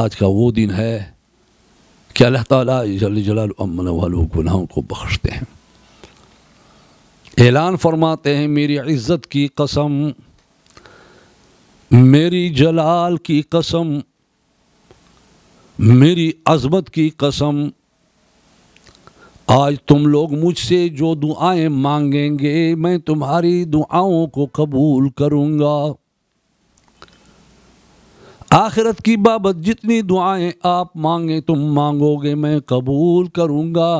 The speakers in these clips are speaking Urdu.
آج کا وہ دن ہے کہ اللہ تعالیٰ جل جلالہ امن والوں گناہوں کو بخشتے ہیں۔ اعلان فرماتے ہیں میری عزت کی قسم، میری جلال کی قسم، میری عظمت کی قسم، آج تم لوگ مجھ سے جو دعائیں مانگیں گے میں تمہاری دعاؤں کو قبول کروں گا۔ آخرت کی بابت جتنی دعائیں آپ مانگیں تم مانگو گے میں قبول کروں گا،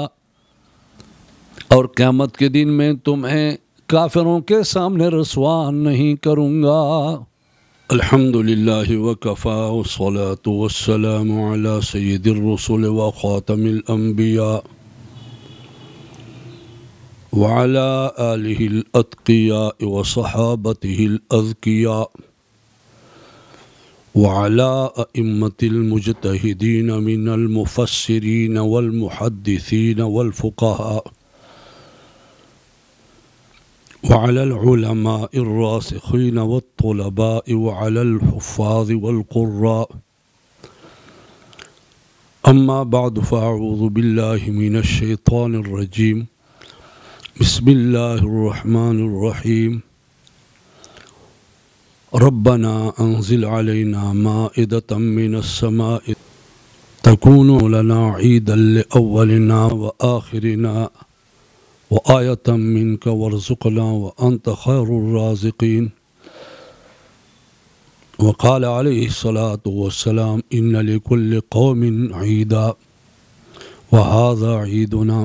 اور قیامت کے دن میں تمہیں کافروں کے سامنے رسوا نہیں کروں گا۔ الحمدللہ وکفا والصلاة والسلام علی سید الرسل وخاتم الانبیاء وعلى آلہ الاتقیاء وصحابته الاذکیاء وعلى أئمة المجتهدين من المفسرين والمحدثين والفقهاء وعلى العلماء الراسخين والطلباء وعلى الحفاظ والقراء، أما بعد فأعوذ بالله من الشيطان الرجيم، بسم الله الرحمن الرحيم، ربنا أنزل علينا مائدة من السماء تكون لنا عيدا لأولنا وآخرنا وآية منك وارزقنا وأنت خير الرازقين، وقال عليه الصلاة والسلام إن لكل قوم عيدا وهذا عيدنا،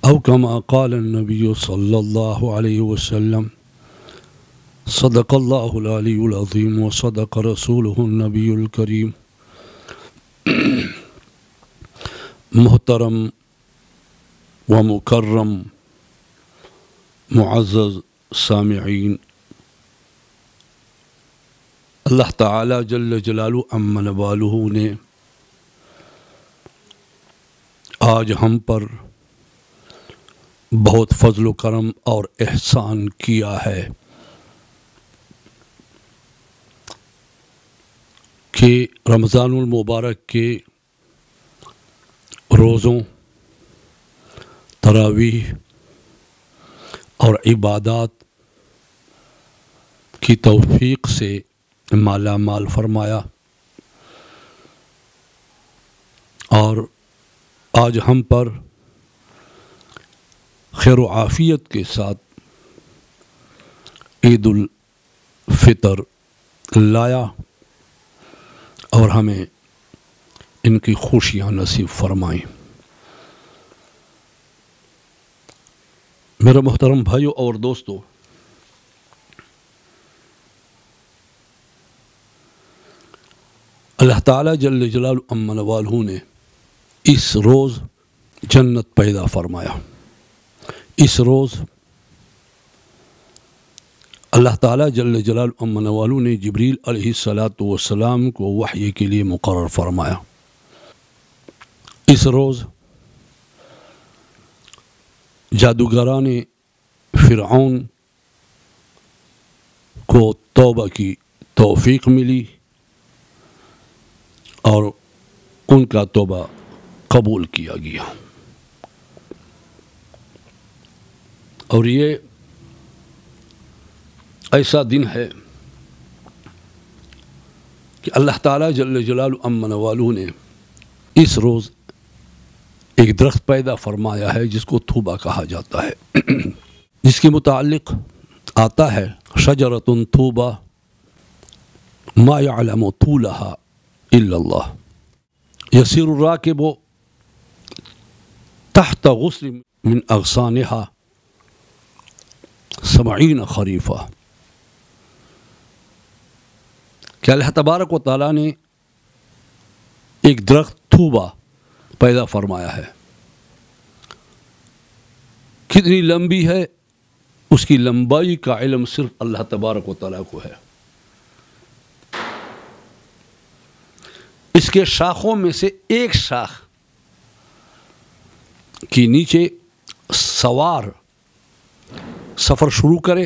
أو كما قال النبي صلى الله عليه وسلم صدق الله العلي العظيم وصدق رسوله النبي الكريم۔ محترم و مکرم معزز سامعین، اللہ تعالی جل جلالہ امن والہ نے آج ہم پر بہت فضل و کرم اور احسان کیا ہے کہ رمضان المبارک کے روزوں، تراویح اور عبادات کی توفیق سے مالا مال فرمایا، اور آج ہم پر خیر و عافیت کے ساتھ عید الفطر لایا اور ہمیں ان کی خوشیاں نصیب فرمائیں۔ میرے محترم بھائیوں اور دوستو، اللہ تعالیٰ جل جلالہ امن والہ نے اس روز جنت پیدا فرمایا۔ اس روز اللہ تعالیٰ جل جلالہ امن والہ نے جبریل علیہ السلام کو وحی کے لیے مقرر فرمایا۔ اس روز جادوگران فرعون کو توبہ کی توفیق ملی اور ان کا توبہ قبول کیا گیا، اور یہ ایسا دن ہے کہ اللہ تعالیٰ جل جلالہ امن والہ نے اس روز ایک درخت پیدا فرمایا ہے جس کو طوبہ کہا جاتا ہے، جس کے متعلق آتا ہے شجرۃ طوبہ ما يعلم طولها الا اللہ، يسير الراكب تحت غصن من اغصانها 70 خریفہ، کہ اللہ تبارک و تعالیٰ نے ایک درخت طوبہ پیدا فرمایا ہے۔ کتنی لمبی ہے اس کی لمبائی کا علم صرف اللہ تبارک و تعالیٰ کو ہے۔ اس کے شاخوں میں سے ایک شاخ کی نیچے سوار سفر شروع کرے،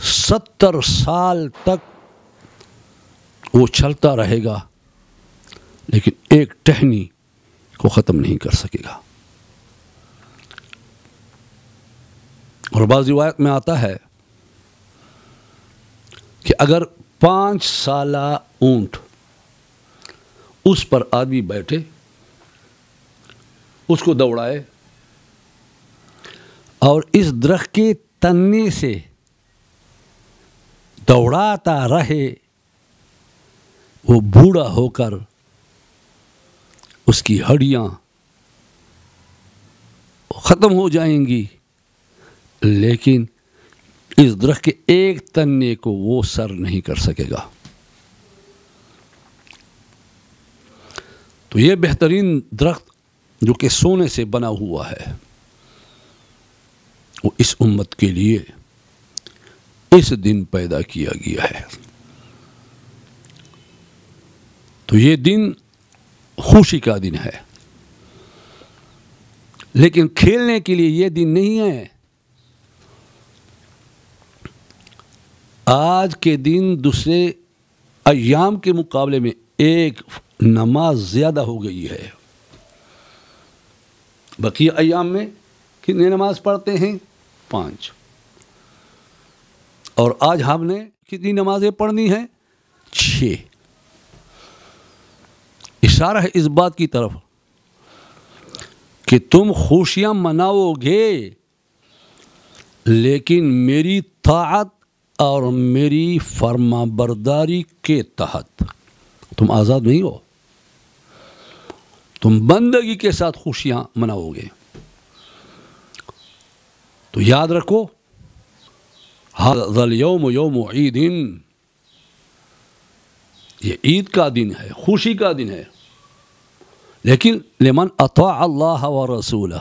70 سال تک وہ چلتا رہے گا لیکن ایک ٹہنی کو ختم نہیں کر سکے گا. اور بعض روایت میں آتا ہے کہ اگر 5 سالہ اونٹ اس پر آدمی بیٹھے، اس کو دوڑائے اور اس درخت کے تنے سے دوڑاتا رہے، وہ بوڑھا ہو کر اس کی ہڈیاں ختم ہو جائیں گی، لیکن اس درخت کے ایک تنے کو وہ سر نہیں کر سکے گا. تو یہ بہترین درخت جو کہ سونے سے بنا ہوا ہے، وہ اس امت کے لیے اس دن پیدا کیا گیا ہے. تو یہ دن خوشی کا دن ہے، لیکن کھیلنے کے لیے یہ دن نہیں ہے. آج کے دن دوسرے ایام کے مقابلے میں ایک نماز زیادہ ہو گئی ہے. بقیہ ایام میں کتنے نماز پڑھتے ہیں؟ 5. اور آج ہم نے کتنی نمازیں پڑھنی ہیں؟ 6. اشارہ ہے اس بات کی طرف کہ تم خوشیاں مناؤ گے، لیکن میری طاعت اور میری فرما برداری کے تحت. تم آزاد نہیں ہو، تم بندگی کے ساتھ خوشیاں مناؤ گے. تو یاد رکھو، ھذا الیوم یوم عید، یہ عید کا دن ہے، خوشی کا دن ہے، لیکن لمن اطاع اللہ ورسولہ،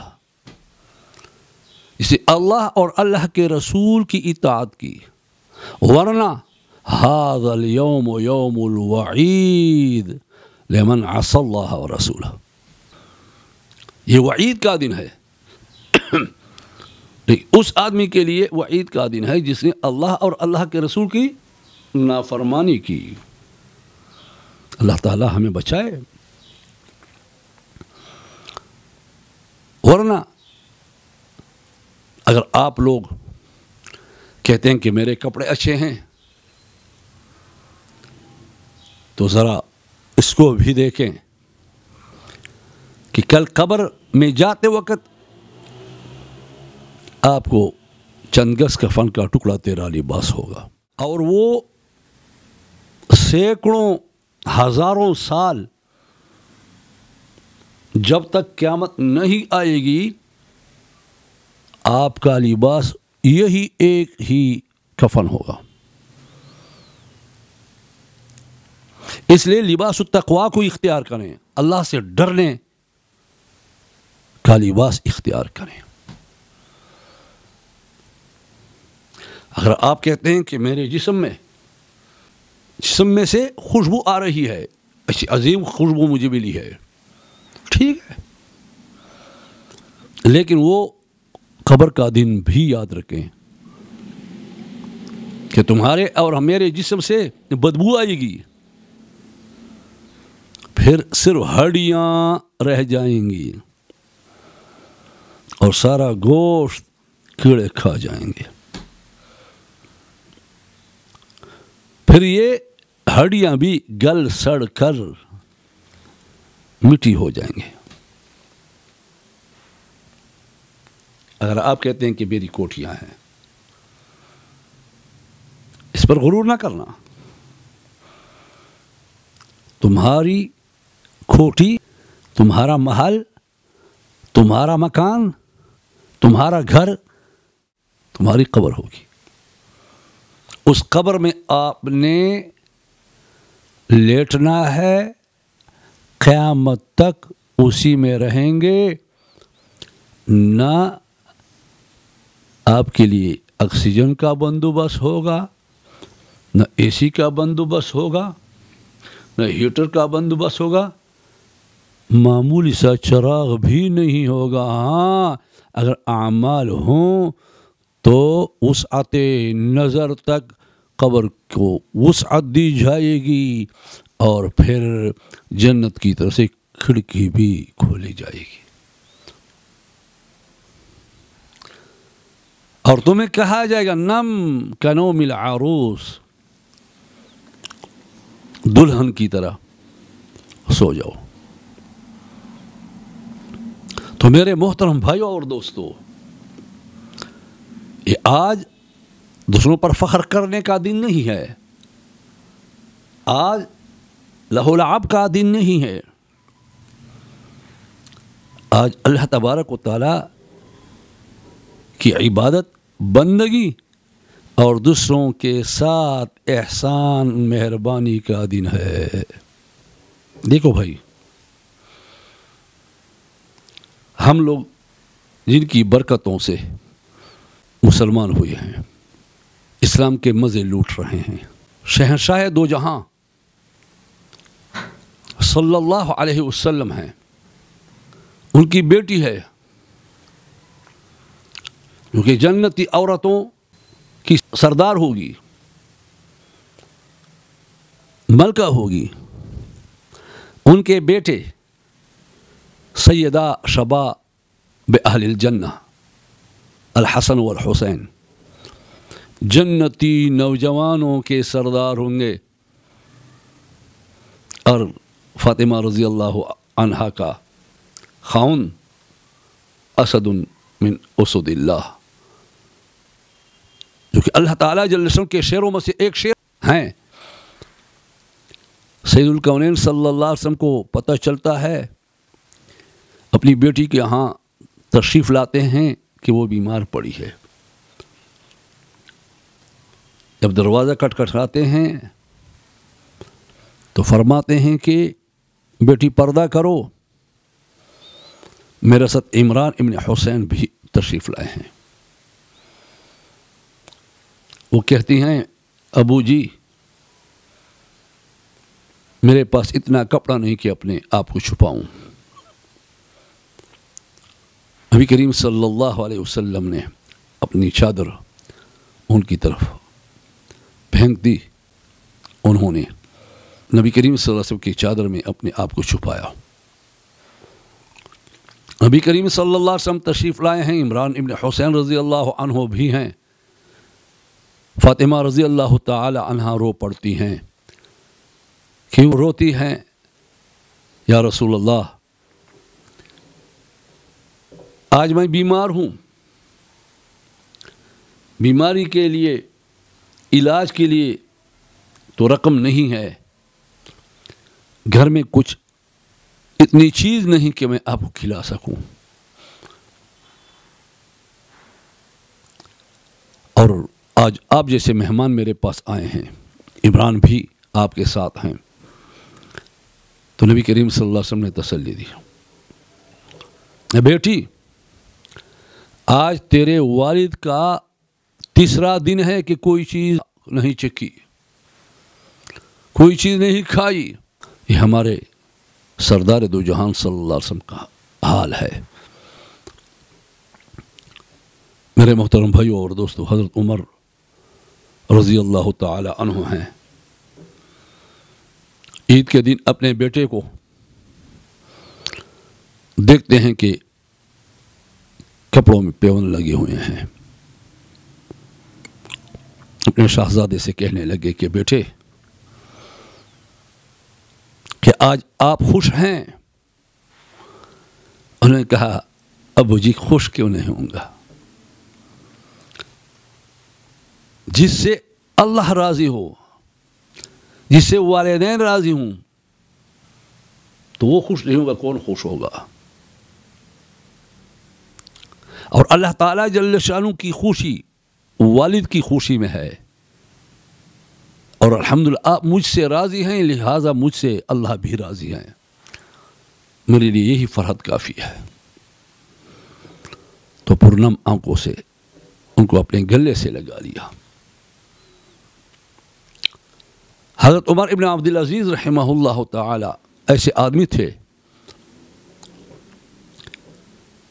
اسے اللہ اور اللہ کے رسول کی اطاعت کی. ورنہ ھذا الیوم یوم الوعید لمن عصى اللہ ورسولہ، یہ وعید کا دن ہے. اس آدمی کے لیے وعید کا دن ہے جس نے اللہ اور اللہ کے رسول کی نافرمانی کی. اللہ تعالی ہمیں بچائے. ورنہ اگر آپ لوگ کہتے ہیں کہ میرے کپڑے اچھے ہیں، تو ذرا اس کو بھی دیکھیں کہ کل قبر میں جاتے وقت آپ کو چند گز کفن کا ٹکڑا تیرا لباس ہوگا، اور وہ سینکڑوں ہزاروں سال جب تک قیامت نہیں آئے گی آپ کا لباس یہی ایک ہی کفن ہوگا. اس لیے لباس التقوی کو اختیار کریں، اللہ سے ڈرنے کا لباس اختیار کریں. اگر آپ کہتے ہیں کہ میرے جسم میں سے خوشبو آ رہی ہے، ایسی عظیم خوشبو مجھے ملی ہے، ٹھیک ہے، لیکن وہ قبر کا دن بھی یاد رکھیں کہ تمہارے اور میرے جسم سے بدبو آئے گی، پھر صرف ہڈیاں رہ جائیں گی اور سارا گوشت کیڑے کھا جائیں گے. پھر یہ ہڈیاں بھی گل سڑ کر مٹی ہو جائیں گے. اگر آپ کہتے ہیں کہ میری کوٹھیاں ہیں، اس پر غرور نہ کرنا. تمہاری کوٹھی، تمہارا محل، تمہارا مکان، تمہارا گھر تمہاری قبر ہوگی. اس قبر میں آپ نے لیٹنا ہے، قیامت تک اسی میں رہیں گے. نہ آپ کے لیے آکسیجن کا بندوبست ہوگا، نہ اے سی کا بندوبست ہوگا، نہ ہیٹر کا بندوبست ہوگا، معمولی سا چراغ بھی نہیں ہوگا. ہاں، اگر اعمال ہوں تو وسعت نظر تک قبر کو وسعت دی جائے گی اور پھر جنت کی طرف سے کھڑکی بھی کھولی جائے گی، اور تمہیں کہا جائے گا نم کنوم العروس، دلہن کی طرح سو جاؤ۔ تو میرے محترم بھائیوں اور دوستو، یہ آج دوسروں پر فخر کرنے کا دن نہیں ہے، آج لہو لعب کا دن نہیں ہے، آج اللہ تبارک و تعالی کی عبادت، بندگی اور دوسروں کے ساتھ احسان مہربانی کا دن ہے۔ دیکھو بھائی، ہم لوگ جن کی برکتوں سے مسلمان ہوئے ہیں، اسلام کے مزے لوٹ رہے ہیں، شہنشاہ دو جہاں صلی اللہ علیہ وسلم ہیں، ان کی بیٹی ہے جو کہ جنتی عورتوں کی سردار ہوگی، ملکہ ہوگی، ان کے بیٹے سیدہ شباب اہل الجنہ الحسن والحسین جنتی نوجوانوں کے سردار ہوں گے، اور فاطمہ رضی اللہ عنہا کا خاون اسد من اسد اللہ، جو کہ اللہ تعالیٰ جل وعلا کے شیروں میں سے ایک شیر ہیں۔ سید الکونین صلی اللہ علیہ وسلم کو پتہ چلتا ہے، اپنی بیٹی کے ہاں تشریف لاتے ہیں کہ وہ بیمار پڑی ہے۔ جب دروازہ کھٹکھٹاتے ہیں تو فرماتے ہیں کہ بیٹی پردہ کرو، میرے ساتھ عمران ابن حسین بھی تشریف لائے ہیں۔ وہ کہتی ہیں ابو جی میرے پاس اتنا کپڑا نہیں کہ اپنے آپ کو چھپاؤں۔ نبی کریم صلی اللہ علیہ وسلم نے اپنی چادر ان کی طرف پھینک دی، انہوں نے نبی کریم صلی اللہ علیہ وسلم کی چادر میں اپنے آپ کو چھپایا۔ نبی کریم صلی اللہ علیہ وسلم تشریف لائے ہیں، عمران ابن حسین رضی اللہ عنہ بھی ہیں، فاطمہ رضی اللہ تعالی عنہا رو پڑتی ہیں۔ کیوں روتی ہیں؟ یا رسول اللہ آج میں بیمار ہوں، بیماری کے لیے علاج کے لیے تو رقم نہیں ہے، گھر میں کچھ اتنی چیز نہیں کہ میں آپ کو کھلا سکوں، اور آج آپ جیسے مہمان میرے پاس آئے ہیں، عمران بھی آپ کے ساتھ ہیں۔ تو نبی کریم صلی اللہ علیہ وسلم نے تسلی دی، بیٹی آج تیرے والد کا تیسرا دن ہے کہ کوئی چیز نہیں چکھی، کوئی چیز نہیں کھائی، یہ ہمارے سردار دو جہان صلی اللہ علیہ وسلم کا حال ہے۔ میرے محترم بھائیوں اور دوستو، حضرت عمر رضی اللہ تعالی عنہ ہیں، عید کے دن اپنے بیٹے کو دیکھتے ہیں کہ کپڑوں میں پیون لگے ہوئے ہیں، اپنے شہزادے سے کہنے لگے کہ بیٹے کہ آج آپ خوش ہیں؟ انہوں نے کہا ابو جی خوش کیوں نہیں ہوں گا، جس سے اللہ راضی ہو، جس سے والدین راضی ہوں، تو وہ خوش نہیں ہوگا، کون خوش ہوگا؟ اور اللہ تعالیٰ جل شانہ کی خوشی والد کی خوشی میں ہے، اور الحمدللہ آپ مجھ سے راضی ہیں، لہٰذا مجھ سے اللہ بھی راضی ہیں، میرے لیے یہی فرحت کافی ہے۔ تو پرنم آنکھوں سے ان کو اپنے گلے سے لگا لیا۔ حضرت عمر ابن عبدالعزیز رحمہ اللہ تعالی ایسے آدمی تھے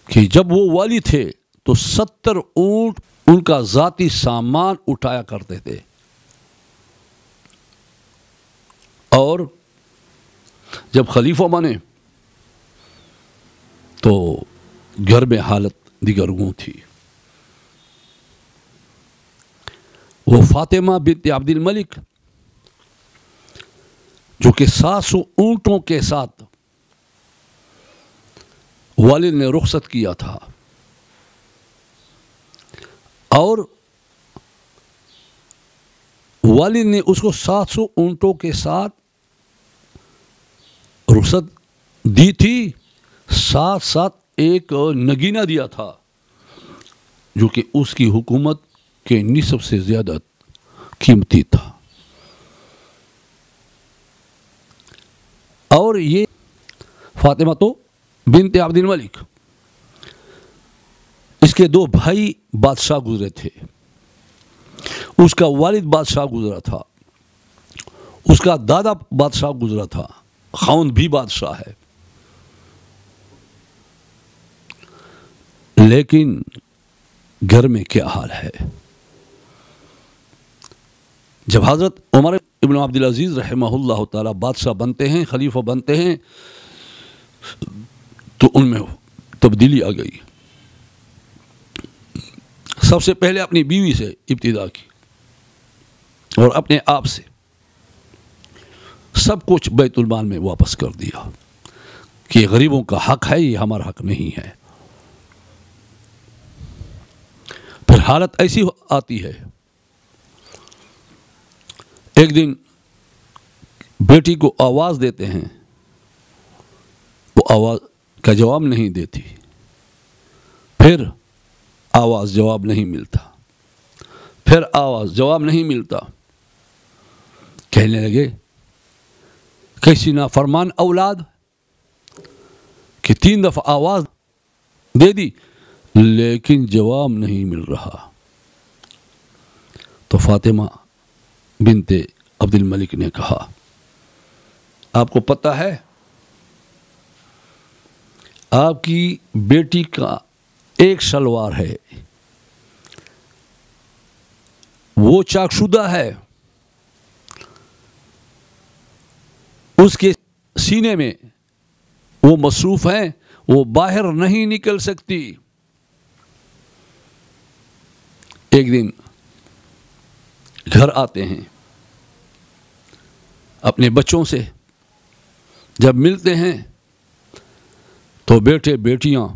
کہ جب وہ والی تھے تو 70 اونٹ ان کا ذاتی سامان اٹھایا کرتے تھے، اور جب خلیفہ بنے تو گھر میں حالت دیگرگوں تھی. وہ فاطمہ بنت عبد الملک جو کہ 700 اونٹوں کے ساتھ والد نے رخصت کیا تھا اور والد نے اس کو 700 اونٹوں کے ساتھ رخصت دی تھی، ساتھ ساتھ ایک نگینہ دیا تھا جو کہ اس کی حکومت کے نصف سے زیادہ قیمتی تھا. اور یہ فاطمہ تو بنت عبد الملک، اس کے 2 بھائی بادشاہ گزرے تھے. اس کا والد بادشاہ گزرا تھا، اس کا دادا بادشاہ گزرا تھا، خاوند بھی بادشاہ ہے. لیکن گھر میں کیا حال ہے؟ جب حضرت عمر ابن عبد العزیز رحمہ اللہ تعالی بادشاہ بنتے ہیں، خلیفہ بنتے ہیں، تو ان میں تبدیلی آ گئی. سب سے پہلے اپنی بیوی سے ابتدا کی اور اپنے آپ سے سب کچھ بیت المال میں واپس کر دیا کہ غریبوں کا حق ہے، یہ ہمارا حق نہیں ہے. پھر حالت ایسی آتی ہے، ایک دن بیٹی کو آواز دیتے ہیں، وہ آواز کا جواب نہیں دیتی، پھر آواز جواب نہیں ملتا، پھر آواز جواب نہیں ملتا. کہنے لگے کیسی نافرمان اولاد کہ 3 دفعہ آواز دے دی لیکن جواب نہیں مل رہا. تو فاطمہ بنت عبد الملک نے کہا آپ کو پتہ ہے آپ کی بیٹی کا ایک شلوار ہے، وہ چاک شدہ ہے، اس کے سینے میں وہ مصروف ہیں، وہ باہر نہیں نکل سکتی. ایک دن گھر آتے ہیں اپنے بچوں سے، جب ملتے ہیں تو بیٹے بیٹیاں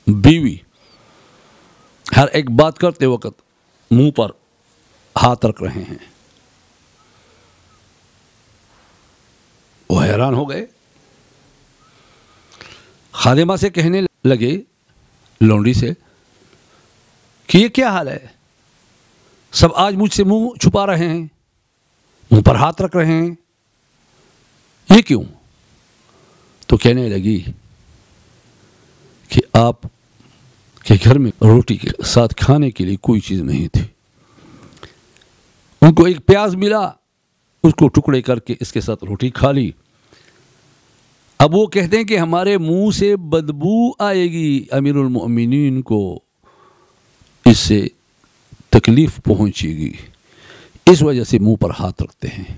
بیوی ہر ایک بات کرتے وقت منہ پر ہاتھ رکھ رہے ہیں. وہ حیران ہو گئے، خادمہ سے کہنے لگے، لونڈی سے، کہ یہ کیا حال ہے؟ سب آج مجھ سے منہ چھپا رہے ہیں، منہ پر ہاتھ رکھ رہے ہیں، یہ کیوں؟ تو کہنے لگی کہ آپ کے گھر میں روٹی کے ساتھ کھانے کے لیے کوئی چیز نہیں تھی. ان کو ایک پیاز ملا، اس کو ٹکڑے کر کے اس کے ساتھ روٹی کھا لی. اب وہ کہتے ہیں کہ ہمارے منہ سے بدبو آئے گی، امیر المؤمنین کو اس سے تکلیف پہنچے گی، اس وجہ سے منہ پر ہاتھ رکھتے ہیں.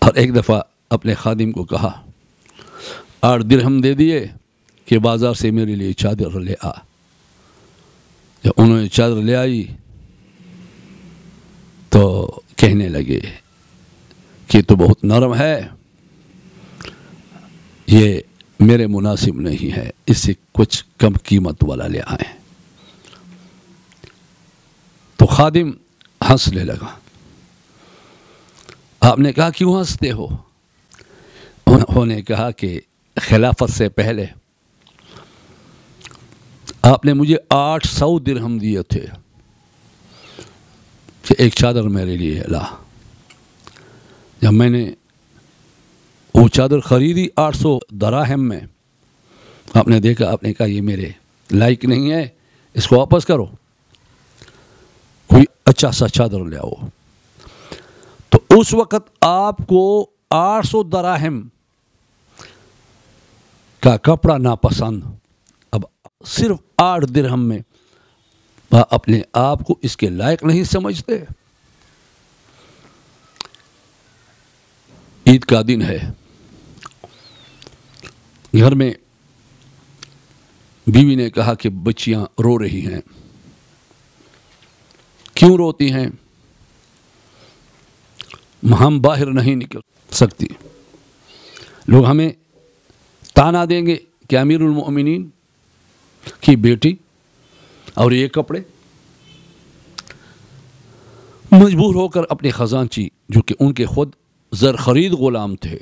اور ایک دفعہ اپنے خادم کو کہا 8 درہم دے دیے کہ بازار سے میرے لیے چادر لے آ. جب انہوں نے چادر لے آئی تو کہنے لگے کہ تو بہت نرم ہے، یہ میرے مناسب نہیں ہے، اس سے کچھ کم قیمت والا لے آئیں. تو خادم ہنسنے لگا. آپ نے کہا کیوں ہنستے ہو؟ انہوں نے کہا کہ خلافت سے پہلے آپ نے مجھے 800 درہم دیے تھے کہ ایک چادر میرے لیے لا. جب میں نے وہ چادر خریدی 800 دراہم میں، آپ نے دیکھا، آپ نے کہا یہ میرے لائق نہیں ہے، اس کو واپس کرو، کوئی اچھا سا چادر لے آؤ. تو اس وقت آپ کو 800 دراہم کا کپڑا ناپسند، اب صرف 8 درہم میں اپنے آپ کو اس کے لائق نہیں سمجھتے. عید کا دن ہے، گھر میں بیوی نے کہا کہ بچیاں رو رہی ہیں، کیوں روتی ہیں؟ ہم باہر نہیں نکل سکتی، لوگ ہمیں تانا دیں گے کہ امیر المؤمنین کی بیٹی اور یہ کپڑے۔ مجبور ہو کر اپنے خزانچی جو کہ ان کے خود زر خرید غلام تھے،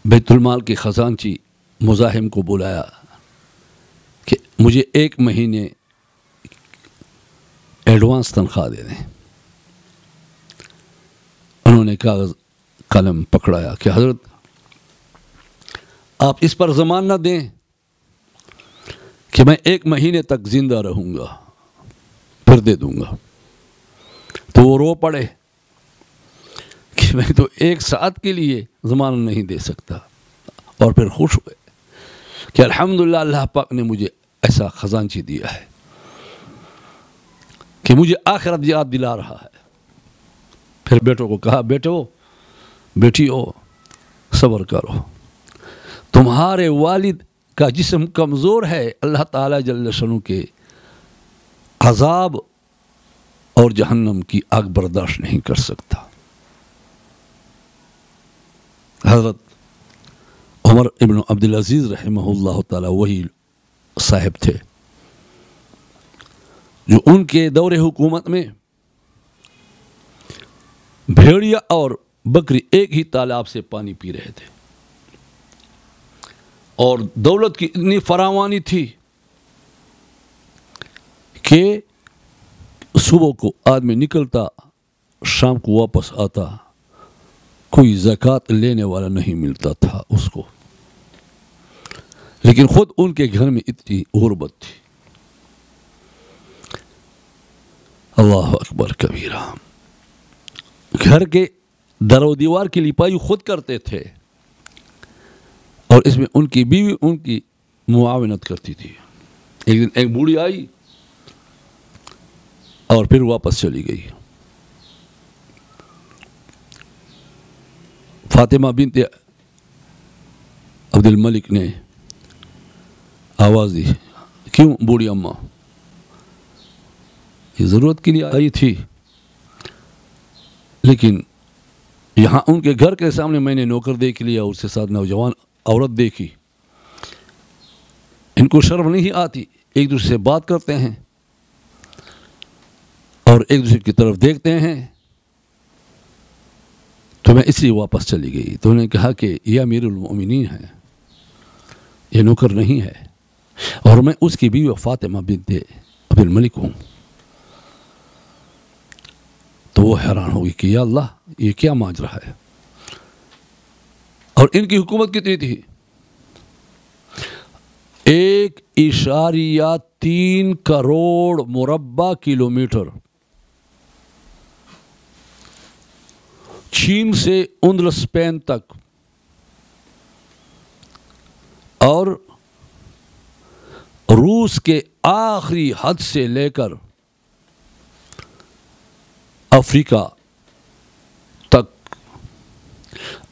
بیت المال کے خزانچی مزاحم کو بلایا کہ مجھے 1 مہینے ایڈوانس تنخواہ دے دیں۔ انہوں نے کاغذ قلم پکڑایا کہ حضرت آپ اس پر ضمان نہ دیں کہ میں 1 مہینے تک زندہ رہوں گا پھر دے دوں گا۔ تو وہ رو پڑے کہ میں تو 1 ساعت کے لیے ضمانت نہیں دے سکتا، اور پھر خوش ہوئے کہ الحمدللہ اللہ پاک نے مجھے ایسا خزانچی دیا ہے کہ مجھے آخرت یاد دلا رہا ہے۔ پھر بیٹوں کو کہا بیٹیو صبر کرو، تمہارے والد کا جسم کمزور ہے، اللہ تعالیٰ جل شانہ کے عذاب اور جہنم کی آگ برداشت نہیں کر سکتا۔ حضرت عمر ابن عبدالعزیز رحمہ اللہ تعالیٰ وہی صاحب تھے جو ان کے دور حکومت میں بھیڑیا اور بکری ایک ہی تالاب سے پانی پی رہے تھے، اور دولت کی اتنی فراوانی تھی کہ صبح کو آدمی نکلتا، شام کو واپس آتا، کوئی زکوٰۃ لینے والا نہیں ملتا تھا اس کو، لیکن خود ان کے گھر میں اتنی غربت تھی۔ اللہ اکبر کبیرہ، گھر کے در و دیوار کی لپائی خود کرتے تھے، اور اس میں ان کی بیوی ان کی معاونت کرتی تھی۔ ایک دن ایک بوڑھی آئی اور پھر واپس چلی گئی۔ فاطمہ بنت عبد الملک نے آواز دی، کیوں بوڑھی اماں؟ یہ ضرورت کے لیے آئی تھی، لیکن یہاں ان کے گھر کے سامنے میں نے نوکر دیکھ لیا، اس کے ساتھ نوجوان عورت دیکھی، ان کو شرم نہیں آتی، ایک دوسرے سے بات کرتے ہیں اور ایک دوسرے کی طرف دیکھتے ہیں، تو میں اس لیے واپس چلی گئی۔ تو انہوں نے کہا کہ یہ امیر المؤمنین ہے، یہ نوکر نہیں ہے، اور میں اس کی بیوی فاطمہ بنت عبد الملک ہوں۔ تو وہ حیران ہوگی کہ یا اللہ یہ کیا ماجرا ہے، اور ان کی حکومت کتنی تھی؟ 1.3 کروڑ مربع کلومیٹر، چین سے اندلس اسپین تک، اور روس کے آخری حد سے لے کر افریقہ تک،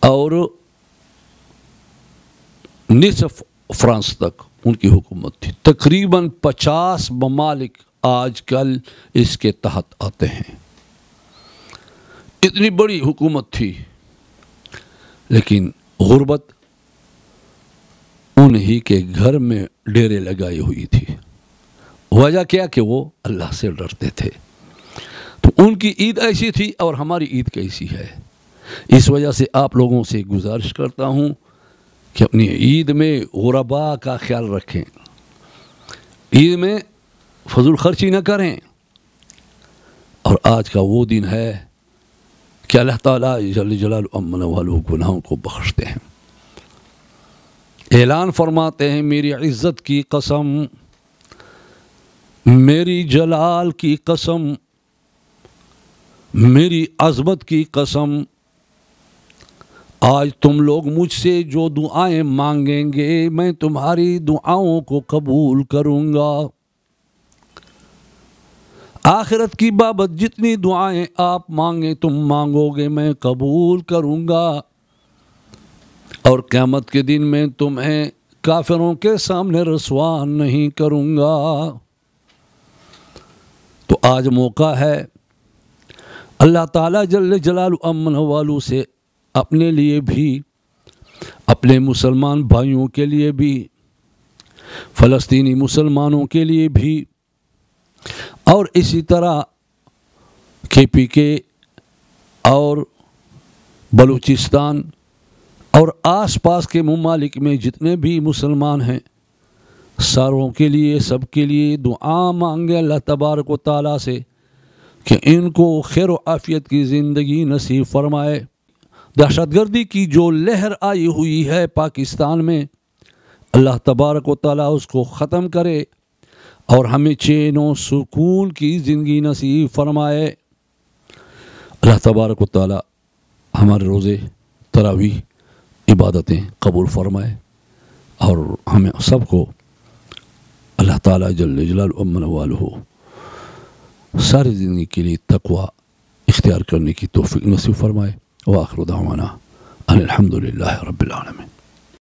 اور نصف فرانس تک ان کی حکومت تھی۔ تقریباً 50 ممالک آج کل اس کے تحت آتے ہیں، اتنی بڑی حکومت تھی، لیکن غربت انہی کے گھر میں ڈیرے لگائی ہوئی تھی۔ وجہ کیا کہ وہ اللہ سے ڈرتے تھے۔ تو ان کی عید ایسی تھی اور ہماری عید کیسی ہے؟ اس وجہ سے آپ لوگوں سے گزارش کرتا ہوں کہ اپنی عید میں غرباء کا خیال رکھیں، عید میں فضول خرچی نہ کریں، اور آج کا وہ دن ہے کہ اللہ تعالیٰ جل جلالہ امن والوں گناہوں کو بخشتے ہیں۔ اعلان فرماتے ہیں، میری عزت کی قسم، میری جلال کی قسم، میری عظمت کی قسم، آج تم لوگ مجھ سے جو دعائیں مانگیں گے میں تمہاری دعاؤں کو قبول کروں گا۔ آخرت کی بابت جتنی دعائیں آپ مانگیں تم مانگو گے میں قبول کروں گا، اور قیامت کے دن میں تمہیں کافروں کے سامنے رسوا نہیں کروں گا۔ تو آج موقع ہے اللہ تعالیٰ جل جلالہ امن والوں سے اپنے لیے بھی، اپنے مسلمان بھائیوں کے لیے بھی، فلسطینی مسلمانوں کے لیے بھی، اور اسی طرح KPK اور بلوچستان اور آس پاس کے ممالک میں جتنے بھی مسلمان ہیں ساروں کے لیے، سب کے لیے دعا مانگے اللہ تبارک و تعالیٰ سے کہ ان کو خیر و عافیت کی زندگی نصیب فرمائے۔ دہشت گردی کی جو لہر آئی ہوئی ہے پاکستان میں، اللہ تبارک و تعالیٰ اس کو ختم کرے اور ہمیں چین و سکون کی زندگی نصیب فرمائے۔ اللہ تبارک و تعالیٰ ہمارے روزے تراویح عبادتیں قبول فرمائے، اور ہمیں سب کو اللہ تعالیٰ جل جلالہ امن والہ ساری زندگی کے لیے تقوی اختیار کرنے کی توفیق نصیب فرمائے۔ وآخر دعوانا ان الحمد للہ رب العالمین۔